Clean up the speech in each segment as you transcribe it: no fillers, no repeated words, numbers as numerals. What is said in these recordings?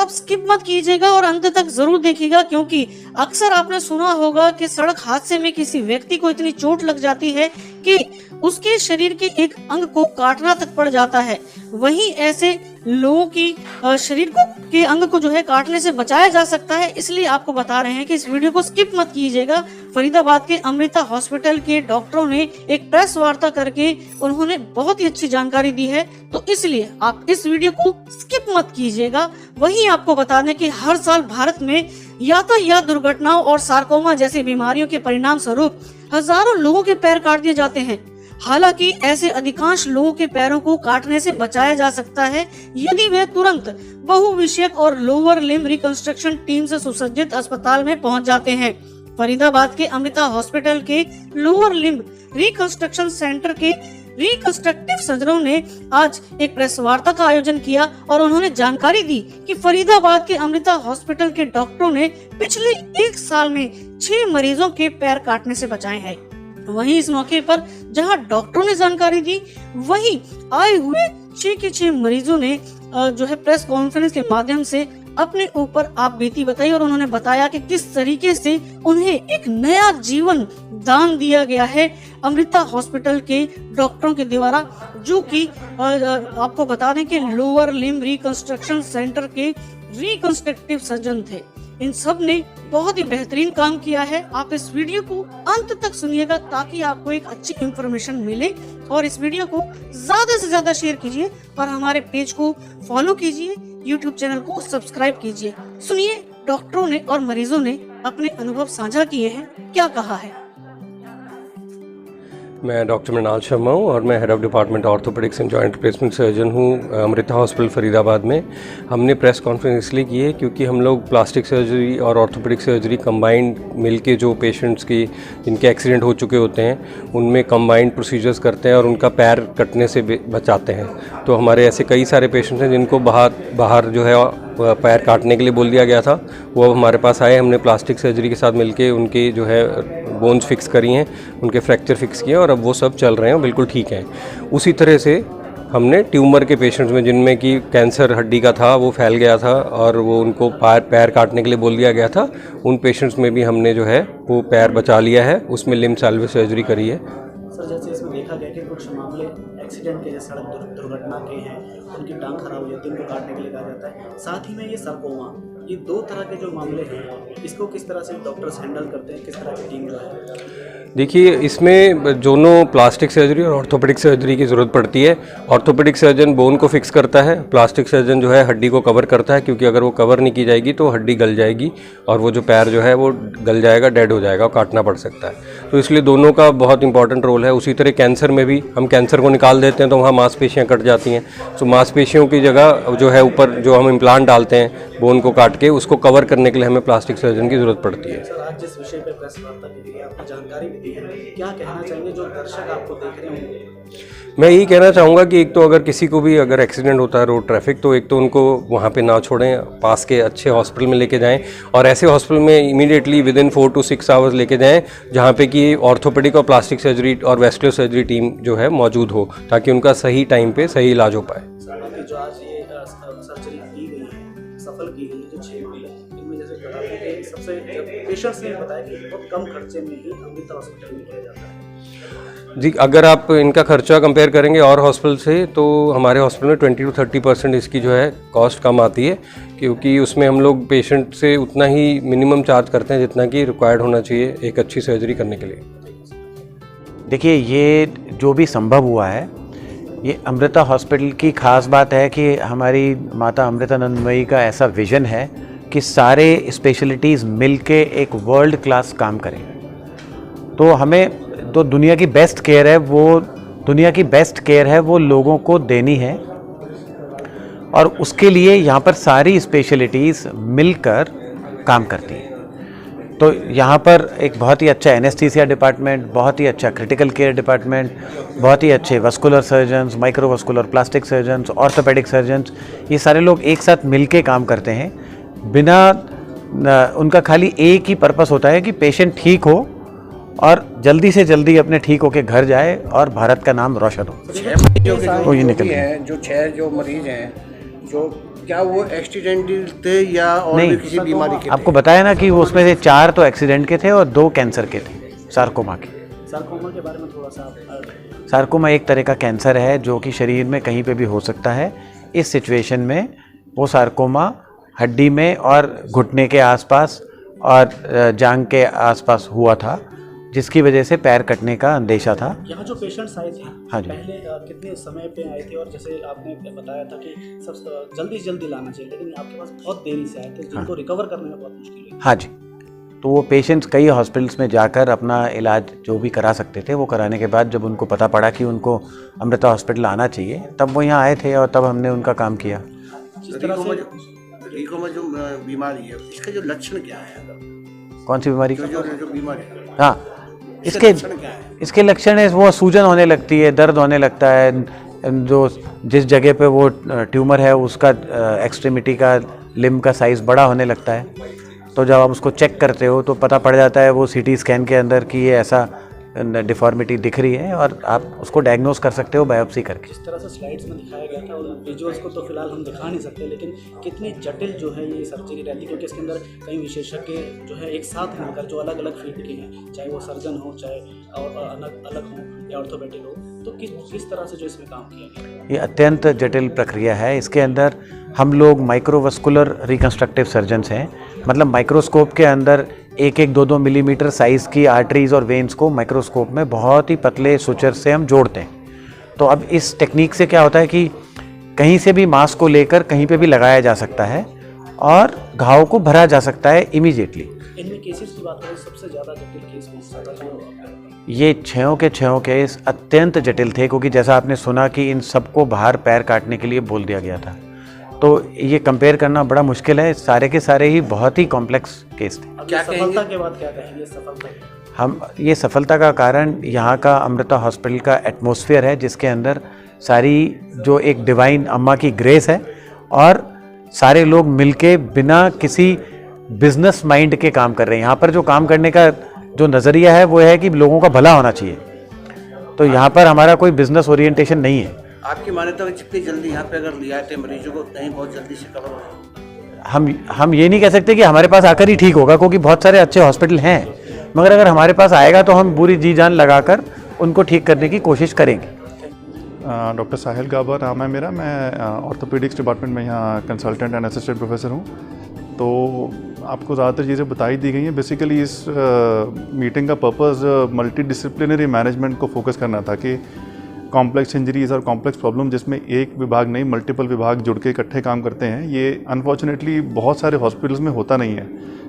आप स्किप मत कीजिएगा और अंत तक जरूर देखिएगा, क्योंकि अक्सर आपने सुना होगा कि सड़क हादसे में किसी व्यक्ति को इतनी चोट लग जाती है कि उसके शरीर के एक अंग को काटना तक पड़ जाता है। वहीं ऐसे लोगों की शरीर को के अंग को जो है काटने से बचाया जा सकता है, इसलिए आपको बता रहे हैं कि इस वीडियो को स्किप मत कीजिएगा। फरीदाबाद के अमृता हॉस्पिटल के डॉक्टरों ने एक प्रेस वार्ता करके उन्होंने बहुत ही अच्छी जानकारी दी है, तो इसलिए आप इस वीडियो को स्किप मत कीजिएगा। वहीं आपको बता दें कि हर साल भारत में यातायात दुर्घटनाओं और सार्कोमा जैसी बीमारियों के परिणाम स्वरूप हजारों लोगों के पैर काट दिए जाते हैं। हालांकि ऐसे अधिकांश लोगों के पैरों को काटने से बचाया जा सकता है यदि वे तुरंत बहुविषयक और लोअर लिम्ब रिकंस्ट्रक्शन टीम से सुसज्जित अस्पताल में पहुंच जाते हैं। फरीदाबाद के अमृता हॉस्पिटल के लोअर लिम्ब रिकंस्ट्रक्शन सेंटर के रिकंस्ट्रक्टिव सर्जनों ने आज एक प्रेस वार्ता का आयोजन किया और उन्होंने जानकारी दी कि फरीदाबाद के अमृता हॉस्पिटल के डॉक्टरों ने पिछले 1 साल में 6 मरीजों के पैर काटने से बचाए हैं। वहीं इस मौके पर जहां डॉक्टरों ने जानकारी दी, वहीं आए हुए 6 के 6 मरीजों ने जो है प्रेस कॉन्फ्रेंस के माध्यम से अपने ऊपर आप बीती बताई और उन्होंने बताया कि किस तरीके से उन्हें एक नया जीवन दान दिया गया है अमृता हॉस्पिटल के डॉक्टरों के द्वारा, जो कि आपको बता दें कि लोअर लिम्ब रिकंस्ट्रक्शन सेंटर के रिकंस्ट्रक्टिव सर्जन थे। इन सब ने बहुत ही बेहतरीन काम किया है। आप इस वीडियो को अंत तक सुनिएगा ताकि आपको एक अच्छी इंफॉर्मेशन मिले, और इस वीडियो को ज्यादा से ज्यादा शेयर कीजिए और हमारे पेज को फॉलो कीजिए, यूट्यूब चैनल को सब्सक्राइब कीजिए। सुनिए डॉक्टरों ने और मरीजों ने अपने अनुभव साझा किए हैं, क्या कहा है। मैं डॉक्टर मृणाल शर्मा हूँ और मैं head of department orthopaedics and joint replacement surgeon हूँ अमृता हॉस्पिटल फरीदाबाद में। हमने प्रेस कॉन्फ्रेंस इसलिए की है क्योंकि हम लोग प्लास्टिक सर्जरी और ऑर्थोपेडिक सर्जरी कंबाइंड मिलके जो पेशेंट्स की जिनके एक्सीडेंट हो चुके होते हैं उनमें कंबाइंड प्रोसीजर्स करते हैं और उनका पैर कटने से बचाते हैं। तो हमारे ऐसे कई सारे पेशेंट्स हैं जिनको बाहर जो है पैर काटने के लिए बोल दिया गया था, वो अब हमारे पास आए। हमने प्लास्टिक सर्जरी के साथ मिलके उनकी जो है बोन्स फिक्स करी हैं, उनके फ्रैक्चर फिक्स किए और अब वो सब चल रहे हैं, बिल्कुल ठीक हैं। उसी तरह से हमने ट्यूमर के पेशेंट्स में जिनमें कि कैंसर हड्डी का था, वो फैल गया था और वो उनको पैर काटने के लिए बोल दिया गया था, उन पेशेंट्स में भी हमने जो है वो पैर बचा लिया है, उसमें लिम्ब सैल्वेज सर्जरी करी है। सर, जैसे इसमें देखा गया कि कुछ मामले एक्सीडेंट के, सड़क दुर्घटना के हैं, उनकी टांग खराब हो जाती है, उनको काटने के लिए कहा जाता है। साथ ही में ये सार्कोमा, ये 2 तरह के जो मामले हैं, इसको किस तरह से डॉक्टर्स हैंडल करते हैं, किस तरह की टीम जो है? देखिए, इसमें दोनों प्लास्टिक सर्जरी और ऑर्थोपेडिक सर्जरी की ज़रूरत पड़ती है। ऑर्थोपेडिक सर्जन बोन को फिक्स करता है, प्लास्टिक सर्जन जो है हड्डी को कवर करता है, क्योंकि अगर वो कवर नहीं की जाएगी तो हड्डी गल जाएगी और वो जो पैर जो है वो गल जाएगा, डेड हो जाएगा, काटना पड़ सकता है। तो इसलिए दोनों का बहुत इंपॉर्टेंट रोल है। उसी तरह कैंसर में भी हम कैंसर को निकाल देते हैं तो वहाँ मांसपेशियाँ कट जाती हैं, तो मांसपेशियों की जगह जो है ऊपर जो हम इम्प्लांट डालते हैं बोन को काट के, उसको कवर करने के लिए हमें प्लास्टिक सर्जन की ज़रूरत पड़ती है। सर, आज जिस विषय पर प्रेस वार्ता की गई, आपको जानकारी भी दी है, क्या कहना चाहेंगे जो दर्शक आपको देख रहे होंगे? मैं यही कहना चाहूँगा कि एक तो अगर किसी को भी अगर एक्सीडेंट होता है रोड ट्रैफिक, तो एक तो उनको वहाँ पे ना छोड़ें, पास के अच्छे हॉस्पिटल में लेके जाएं और ऐसे हॉस्पिटल में इमीडिएटली विदिन 4 to 6 आवर्स लेके जाएं जहाँ पे कि ऑर्थोपेडिक और प्लास्टिक सर्जरी और वेस्कुलर सर्जरी टीम जो है मौजूद हो, ताकि उनका सही टाइम पे सही इलाज हो पाए। जो आज ये सर्जरी की गई है, सफल की गई है, जो 6 मामले, इनमें जैसे बता दें कि सबसे पेशेंट्स ने बताया कि बहुत कम खर्चे में ही अमृता हॉस्पिटल में किया जाता है। जी, अगर आप इनका खर्चा कंपेयर करेंगे और हॉस्पिटल से, तो हमारे हॉस्पिटल में 20 to 30% इसकी जो है कॉस्ट कम आती है, क्योंकि उसमें हम लोग पेशेंट से उतना ही मिनिमम चार्ज करते हैं जितना कि रिक्वायर्ड होना चाहिए एक अच्छी सर्जरी करने के लिए। देखिए, ये जो भी संभव हुआ है, ये अमृता हॉस्पिटल की खास बात है कि हमारी माता अमृतानंदमयी का ऐसा विज़न है कि सारे स्पेशलिटीज़ मिलके एक वर्ल्ड क्लास काम करें। तो हमें तो दुनिया की बेस्ट केयर है वो लोगों को देनी है, और उसके लिए यहाँ पर सारी स्पेशलिटीज़ मिलकर काम करती हैं। तो यहाँ पर एक बहुत ही अच्छा एनेस्थीसिया डिपार्टमेंट, बहुत ही अच्छा क्रिटिकल केयर डिपार्टमेंट, बहुत ही अच्छे vascular surgeons, microvascular plastic surgeons, orthopaedic surgeons, ये सारे लोग एक साथ मिलके काम करते हैं। बिना उनका खाली एक ही पर्पस होता है कि पेशेंट ठीक हो और जल्दी से जल्दी अपने ठीक होके घर जाए और भारत का नाम रोशन हो। 6 मरीजों की जो निकली है, जो 6 जो मरीज हैं जो क्या वो एक्सीडेंटल थे या और नहीं, भी किसी बीमारी के थे? आपको बताया ना कि वो उसमें से 4 तो एक्सीडेंट के थे और 2 कैंसर के थे, सार्कोमा के। सार्कोमा के बारे में थोड़ा सा आप सार्कोमा एक तरह का कैंसर है जो कि शरीर में कहीं पे भी हो सकता है। इस सिचुएशन में वो सार्कोमा हड्डी में और घुटने के आसपास और जांघ के आसपास हुआ था, जिसकी वजह से पैर कटने का अंदेशा था। यहाँ जो पेशेंट्स आए थे हाँ जी। पहले कितने समय पे आए थे, और जैसे आपने बताया था कि सब जल्दी से जल्दी लाना चाहिए, लेकिन आपके पास बहुत देरी से आए थे जिनको रिकवर करने में बहुत मुश्किल हुई। हाँ जी, तो वो पेशेंट्स कई हॉस्पिटल्स में जाकर अपना इलाज जो भी करा सकते थे वो कराने के बाद जब उनको पता पड़ा कि उनको अमृता हॉस्पिटल आना चाहिए, तब वो यहाँ आए थे और तब हमने उनका काम किया। जिस तरह से रिकोमा जो बीमारी है इसका जो लक्षण क्या है? कौन सी बीमारी का? जो बीमारी है हाँ, इसके लक्षण क्या है? इसके लक्षण है वो सूजन होने लगती है, दर्द होने लगता है, जो जिस जगह पे वो ट्यूमर है उसका एक्सट्रीमिटी का लिम्ब का साइज़ बड़ा होने लगता है। तो जब आप उसको चेक करते हो तो पता पड़ जाता है वो सीटी स्कैन के अंदर कि ये ऐसा डिफॉर्मिटी दिख रही है और आप उसको डायग्नोज कर सकते हो बायोप्सी करके। जिस तरह से स्लाइड्स में दिखाया गया था, और विजुअल्स को तो फिलहाल हम दिखा नहीं सकते, लेकिन कितनी जटिल जो है ये सर्जरी रहती है, क्योंकि इसके अंदर कई विशेषज्ञ जो है एक साथ मिलकर जो अलग अलग फील्ड के हैं, चाहे वो सर्जन हो, चाहे और अलग हो या ऑर्थोपेडिक हो, तो किस तरह से जो इसमें काम किया गया? ये अत्यंत जटिल प्रक्रिया है। इसके अंदर हम लोग माइक्रोवस्कुलर रिकन्स्ट्रक्टिव सर्जन्स हैं, मतलब माइक्रोस्कोप के अंदर 1-2 मिलीमीटर साइज़ की आर्टरीज और वेन्स को माइक्रोस्कोप में बहुत ही पतले सुचर से हम जोड़ते हैं। तो अब इस टेक्निक से क्या होता है कि कहीं से भी मांस को लेकर कहीं पे भी लगाया जा सकता है और घाव को भरा जा सकता है इमीडिएटली। इनमें केसेस की बात करें, सबसे ज़्यादा जटिल केस कौन सा था जो ये 6 केस अत्यंत जटिल थे, क्योंकि जैसा आपने सुना कि इन सबको बाहर पैर काटने के लिए बोल दिया गया था, तो ये कंपेयर करना बड़ा मुश्किल है। सारे के सारे ही बहुत ही कॉम्प्लेक्स केस थे। क्या सफलता के बाद क्या कहेंगे? सफलता हम ये सफलता का कारण यहाँ का अमृता हॉस्पिटल का एटमॉस्फेयर है, जिसके अंदर सारी जो एक डिवाइन अम्मा की ग्रेस है और सारे लोग मिलके बिना किसी बिजनेस माइंड के काम कर रहे हैं। यहाँ पर जो काम करने का जो नज़रिया है वो है कि लोगों का भला होना चाहिए, तो यहाँ पर हमारा कोई बिजनेस ओरिएंटेशन नहीं है। आपकी माने तो जितनी जल्दी यहाँ पे अगर ले आते मरीजों को उतना ही बहुत जल्दी से कवर हो। हम ये नहीं कह सकते कि हमारे पास आकर ही ठीक होगा, क्योंकि बहुत सारे अच्छे हॉस्पिटल हैं, मगर अगर हमारे पास आएगा तो हम पूरी जी जान लगाकर उनको ठीक करने की कोशिश करेंगे। डॉक्टर साहिल गाबा नाम है मेरा। मैं ऑर्थोपेडिक्स डिपार्टमेंट में यहाँ कंसल्टेंट एंड असिस्टेंट प्रोफेसर हूँ। तो आपको ज़्यादातर चीज़ें बताई दी गई हैं। बेसिकली इस मीटिंग का पर्पस मल्टी डिसिप्लिनरी मैनेजमेंट को फोकस करना था कि कॉम्प्लेक्स इंजरीज़ और कॉम्प्लेक्स प्रॉब्लम जिसमें एक विभाग नहीं मल्टीपल विभाग जुड़ के इकट्ठे काम करते हैं, ये अनफॉर्चुनेटली बहुत सारे हॉस्पिटल्स में होता नहीं है।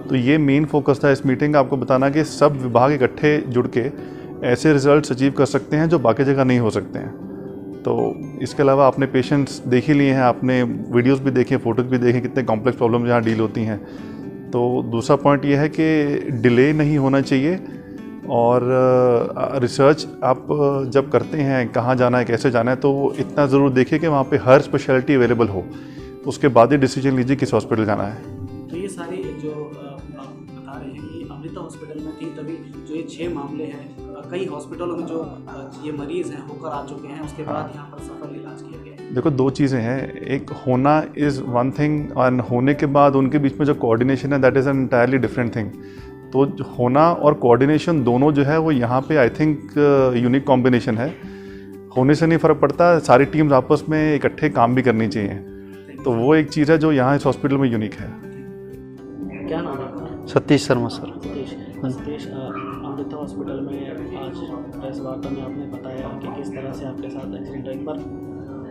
तो ये मेन फोकस था इस मीटिंग का, आपको बताना कि सब विभाग इकट्ठे जुड़ के ऐसे रिजल्ट्स अचीव कर सकते हैं जो बाकी जगह नहीं हो सकते हैं। तो इसके अलावा आपने पेशेंट्स देख ही लिए हैं, आपने वीडियोस भी देखे, फ़ोटोज़ भी देखे, कितने कॉम्प्लेक्स प्रॉब्लम यहाँ डील होती हैं। तो दूसरा पॉइंट ये है कि डिले नहीं होना चाहिए, और रिसर्च आप जब करते हैं कहाँ जाना है कैसे जाना है तो इतना ज़रूर देखिए कि वहाँ पे हर स्पेशलिटी अवेलेबल हो, उसके बाद ही डिसीजन लीजिए किस हॉस्पिटल जाना है। तो ये सारी जो आप बता रहे हैं ये अमृता हॉस्पिटल में थी, तभी जो ये 6 मामले हैं कई हॉस्पिटलों में जो ये मरीज़ हैं होकर आ चुके हैं, उसके बाद यहाँ पर सफल इलाज किया गया। देखो, 2 चीज़ें हैं, एक होना इज़ वन थिंग और होने के बाद उनके बीच में जो कोऑर्डिनेशन है that is an entirely different thing. तो होना और कोऑर्डिनेशन दोनों जो है वो यहाँ पे आई थिंक यूनिक कॉम्बिनेशन है। होने से नहीं फ़र्क पड़ता, सारी टीम्स आपस में इकट्ठे काम भी करनी चाहिए, तो वो एक चीज़ है जो यहाँ इस हॉस्पिटल में यूनिक है। क्या नाम है? सतीश शर्मा सर। सतीश, अमृता हॉस्पिटल में आज प्रेस वार्ता में आपने बताया कि किस तरह से आपके साथ एक्सीडेंट, एक बार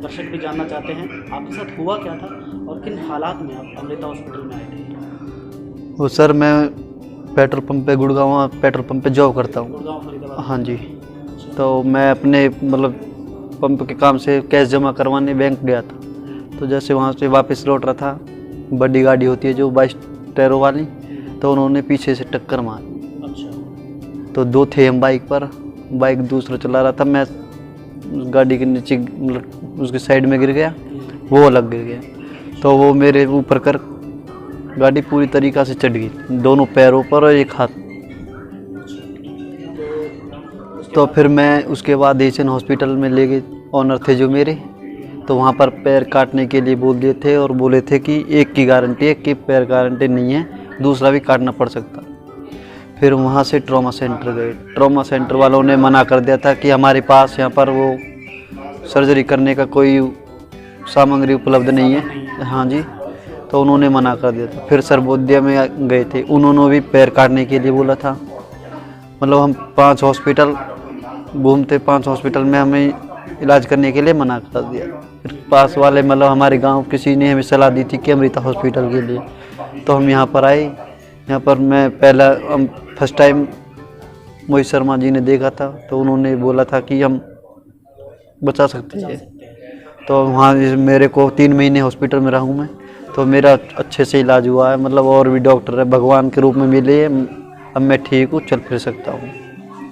दर्शक भी जानना चाहते हैं आपके साथ हुआ क्या था और किन हालात में आप अमृता हॉस्पिटल में आए थे? वो सर मैं पेट्रोल पंप पे गुड़गांव पेट्रोल पंप पे जॉब करता हूँ। गुड़गांव फरीदाबाद? हाँ जी। तो मैं अपने मतलब पंप के काम से कैश जमा करवाने बैंक गया था, तो जैसे वहाँ से वापस लौट रहा था, बड़ी गाड़ी होती है जो 22 टायरों वाली, तो उन्होंने पीछे से टक्कर मारी। अच्छा। तो 2 थे हम बाइक पर, बाइक दूसरा चला रहा था, मैं गाड़ी के नीचे मतलब उसके साइड में गिर गया, वो अलग गिर गया, तो वो मेरे ऊपर कर गाड़ी पूरी तरीक़ा से चढ़ गई, दोनों पैरों पर और एक हाथ। तो फिर मैं उसके बाद एशियन हॉस्पिटल में ले गए, ऑनर थे जो मेरे, तो वहाँ पर पैर काटने के लिए बोल दिए थे और बोले थे कि एक की गारंटी है कि पैर गारंटी नहीं है, दूसरा भी काटना पड़ सकता। फिर वहाँ से ट्रॉमा सेंटर गए। ट्रॉमा सेंटर वालों ने मना कर दिया था कि हमारे पास यहाँ पर वो सर्जरी करने का कोई सामग्री उपलब्ध नहीं है। हाँ जी, तो उन्होंने मना कर दिया था। फिर सर्वोदय में गए थे, उन्होंने भी पैर काटने के लिए बोला था। मतलब हम 5 हॉस्पिटल घूमते, 5 हॉस्पिटल में हमें इलाज करने के लिए मना कर दिया। फिर पास वाले मतलब हमारे गांव किसी ने हमें सलाह दी थी कि अमृता हॉस्पिटल के लिए, तो हम यहाँ पर आए। यहाँ पर मैं पहला फर्स्ट टाइम मोहित शर्मा जी ने देखा था, तो उन्होंने बोला था कि हम बचा सकते हैं। तो वहाँ मेरे को 3 महीने हॉस्पिटल में रहूँ मैं, तो मेरा अच्छे से इलाज हुआ है। मतलब और भी डॉक्टर है भगवान के रूप में मिले हैं, अब मैं ठीक हूँ, चल फिर सकता हूँ।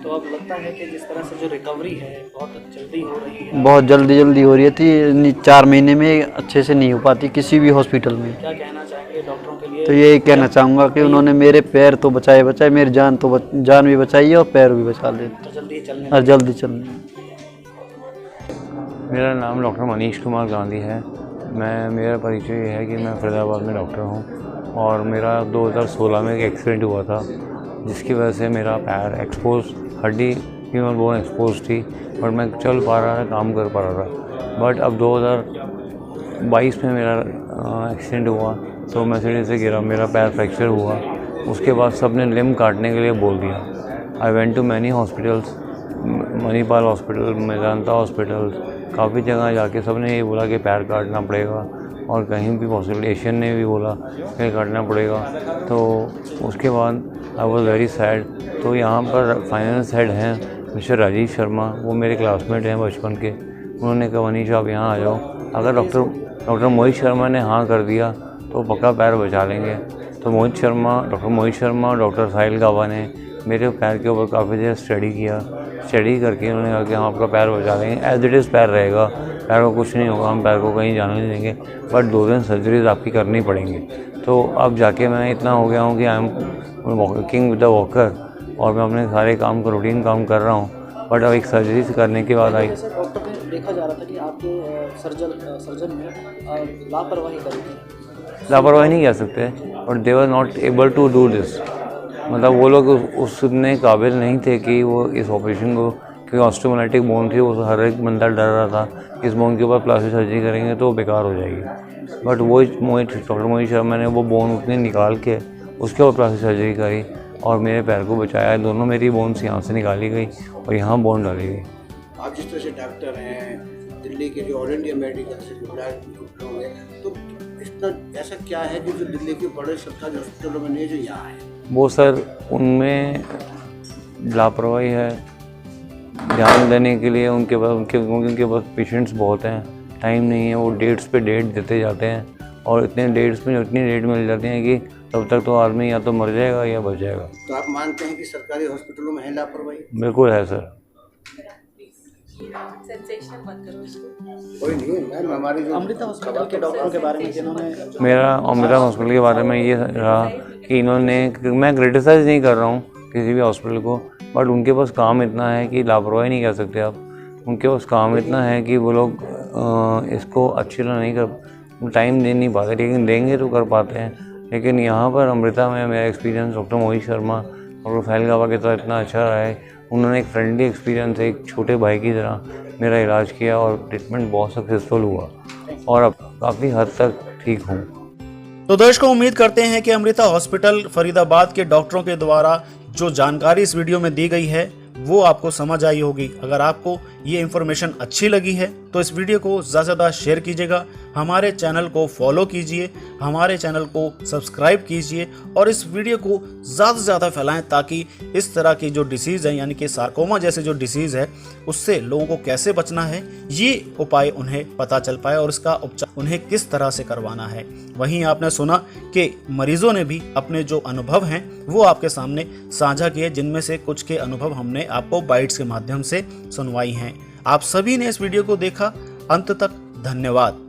तो अब लगता है कि जिस तरह से जो रिकवरी है बहुत जल्दी हो रही है, बहुत जल्दी हो रही थी। 4 महीने में अच्छे से नहीं हो पाती किसी भी हॉस्पिटल में। क्या कहना चाहेंगे डॉक्टरों के लिए? तो यही कहना चाहूँगा कि उन्होंने मेरे पैर तो बचाए, मेरी जान भी बचाई है और पैर भी बचा ले, तो जल्दी चलने और जल्दी चलने। मेरा नाम डॉक्टर मनीष कुमार गांधी है। मेरा परिचय ये है कि मैं फरीदाबाद में डॉक्टर हूँ और मेरा 2016 में एक एक्सीडेंट हुआ था, जिसकी वजह से मेरा पैर एक्सपोज, हड्डी फीमर बोन एक्सपोज थी, बट मैं चल पा रहा था, काम कर पा रहा था। बट अब 2022 में मेरा एक्सीडेंट हुआ, तो मैं सीढ़ी से गिरा, मेरा पैर फ्रैक्चर हुआ। उसके बाद सब ने लिम्ब काटने के लिए बोल दिया। I went to many hospitals, Manipal hospital, Medanta hospital, काफ़ी जगह जाके सब ने ये बोला कि पैर काटना पड़ेगा, और कहीं भी पॉसिबल एशियन ने भी बोला पैर काटना पड़ेगा। तो उसके बाद आई वॉज वेरी सैड। तो यहाँ पर फाइनेंस हेड हैं मिस्टर राजीव शर्मा, वो मेरे क्लासमेट हैं बचपन के। उन्होंने कहा मनीष आप यहाँ आ जाओ, अगर डॉक्टर मोहित शर्मा ने हाँ कर दिया तो पक्का पैर बचा लेंगे। तो डॉक्टर मोहित शर्मा और डॉक्टर साहिल गाबा ने मेरे पैर के ऊपर काफ़ी देर स्टडी करके उन्होंने कहा कि हम आपका पैर बचा लेंगे, एज इट इज़ पैर रहेगा, पैर को कुछ नहीं होगा, हम पैर को कहीं जाने नहीं देंगे, बट 2 दिन सर्जरीज आपकी करनी पड़ेंगी। तो अब जाके मैं इतना हो गया हूँ कि I am walking with the walker, और मैं अपने सारे काम को रूटीन काम कर रहा हूँ। बट अब एक सर्जरी करने के बाद जैसे डॉक्टर ने देखा जा रहा था कि आपके सर्जन ने लापरवाही नहीं कह सकते, but they were not able to do this. मतलब वो लोग उसने काबिल नहीं थे कि वो इस ऑपरेशन को, क्योंकि ऑस्टियोमाइलिटिक बोन थी, वो हर एक बंदा डर रहा था इस बोन के ऊपर प्लास्टिक सर्जरी करेंगे तो बेकार हो जाएगी। बट वो डॉक्टर मोहित शर्मा ने वो बोन उतनी निकाल के उसके ऊपर प्लास्टिक सर्जरी करी और मेरे पैर को बचाया। दोनों मेरी बोन्स यहाँ से निकाली गई और यहाँ बोन डाली गई। आप जिस तरह से डॉक्टर हैं, दिल्ली के जो ऑल इंडिया मेडिकल से जुड़े हुए, तो इसका ऐसा क्या है कि जो दिल्ली के बड़े सरकारी हॉस्पिटलों में नहीं जो यहाँ है? वो सर उनमें लापरवाही है ध्यान देने के लिए। उनके पास पेशेंट्स बहुत हैं, टाइम नहीं है, वो डेट्स पे डेट देते जाते हैं और इतने डेट्स में इतनी डेट मिल जाती हैं कि तब तक तो आदमी या तो मर जाएगा या बच जाएगा। तो आप मानते हैं कि सरकारी हॉस्पिटलों में है लापरवाही? बिल्कुल है सर। कोई नहीं मैम, हमारी जो अमृता हॉस्पिटल के डॉक्टरों के बारे में जिन्होंने मेरा अमृता हॉस्पिटल के बारे में ये रहा कि इन्होंने, मैं क्रिटिसाइज़ नहीं कर रहा हूँ किसी भी हॉस्पिटल को, बट उनके पास काम इतना है कि लापरवाही नहीं कह सकते आप। उनके पास काम इतना है कि वो लोग इसको अच्छी तरह नहीं कर, टाइम दे नहीं पाते, लेकिन देंगे तो कर पाते हैं। लेकिन यहाँ पर अमृता में मेरा एक्सपीरियंस डॉक्टर मोहित शर्मा और साहिल गाबा के साथ इतना अच्छा रहा है। उन्होंने एक फ्रेंडली एक्सपीरियंस, एक छोटे भाई की तरह मेरा इलाज किया और ट्रीटमेंट बहुत सक्सेसफुल हुआ और अब काफ़ी हद तक ठीक हूँ। तो दर्शकों, उम्मीद करते हैं कि अमृता हॉस्पिटल फरीदाबाद के डॉक्टरों के द्वारा जो जानकारी इस वीडियो में दी गई है वो आपको समझ आई होगी। अगर आपको ये इन्फॉर्मेशन अच्छी लगी है तो इस वीडियो को ज़्यादा से ज़्यादा शेयर कीजिएगा, हमारे चैनल को फॉलो कीजिए, हमारे चैनल को सब्सक्राइब कीजिए और इस वीडियो को ज़्यादा से ज़्यादा फैलाएं ताकि इस तरह की जो डिसीज़ है, यानी कि सार्कोमा जैसे जो डिसीज़ है, उससे लोगों को कैसे बचना है ये उपाय उन्हें पता चल पाए और इसका उपचार उन्हें किस तरह से करवाना है। वहीं आपने सुना कि मरीजों ने भी अपने जो अनुभव हैं वो आपके सामने साझा किए, जिनमें से कुछ के अनुभव हमने आपको बाइट्स के माध्यम से सुनवाई हैं। आप सभी ने इस वीडियो को देखा अंत तक, धन्यवाद।